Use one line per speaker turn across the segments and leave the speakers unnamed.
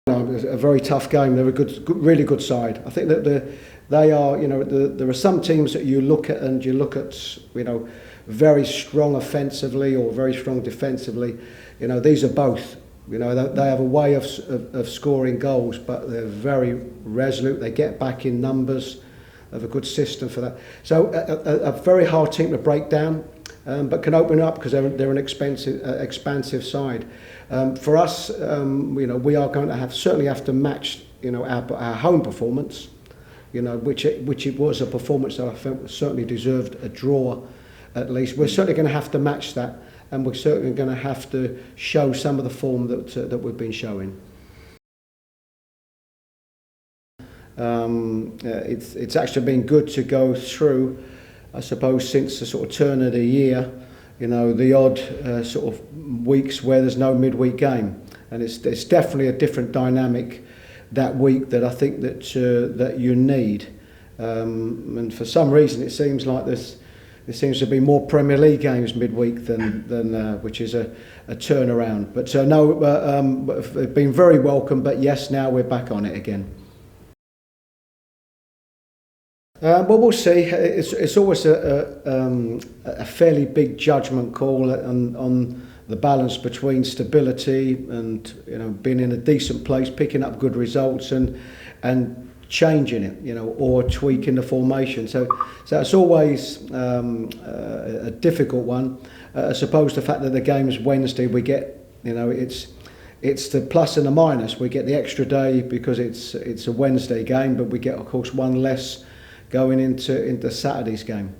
A very tough game. They're a really good side. I think that they are. There are some teams that you look at and you look at, very strong offensively or very strong defensively. These are both. They have a way of scoring goals, but they're very resolute. They get back in numbers. Have a good system for that. So a very hard team to break down, but can open up because they're an expansive side. For us, we are going to certainly have to match, our home performance, which it was a performance that I felt certainly deserved a draw, at least. We're certainly going to have to match that, and we're certainly going to have to show some of the form that we've been showing. It's actually been good to go through, I suppose, since the sort of turn of the year. The odd sort of weeks where there's no midweek game, and it's definitely a different dynamic that week that I think that you need. And for some reason, it seems like there seems to be more Premier League games midweek than which is a turnaround. But they've been very welcome. But yes, now we're back on it again. Well, we'll see. It's always a fairly big judgment call on the balance between stability and being in a decent place, picking up good results and changing it, or tweaking the formation. So it's always a difficult one. I suppose the fact that the game's Wednesday, we get, it's the plus and the minus. We get the extra day because it's a Wednesday game, but we get, of course, one less going into Saturday's game.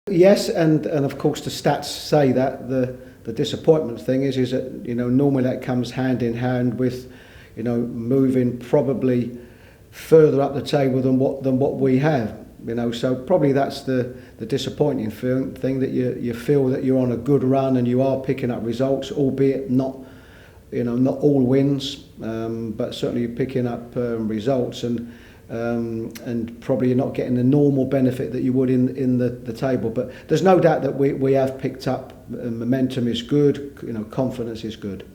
Yes, and of course the stats say that the disappointment thing is that normally that comes hand in hand with moving probably further up the table than what we have. So probably that's the disappointing thing, that you feel that you're on a good run and you are picking up results, albeit not all wins, but certainly you're picking up results, and probably you're not getting the normal benefit that you would in the table. But there's no doubt that we have picked up. Momentum is good. Confidence is good.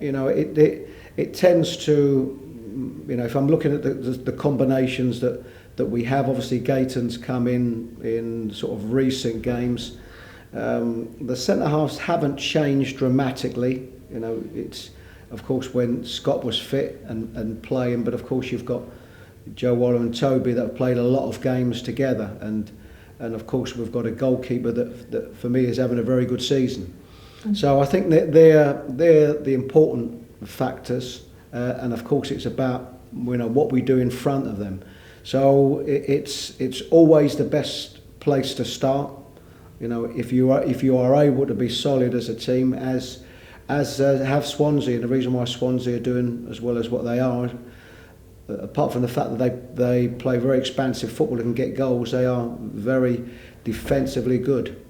It tends to, if I'm looking at the combinations that we have, obviously Gayton's come in sort of recent games. The centre halves haven't changed dramatically. It's of course when Scott was fit and playing, but of course you've got Joe Waller and Toby that have played a lot of games together, and of course we've got a goalkeeper that for me is having a very good season. So I think that they're the important factors, and of course it's about what we do in front of them. So it's always the best place to start. If you are able to be solid as a team, as have Swansea, and the reason why Swansea are doing as well as what they are, apart from the fact that they play very expansive football and can get goals, they are very defensively good.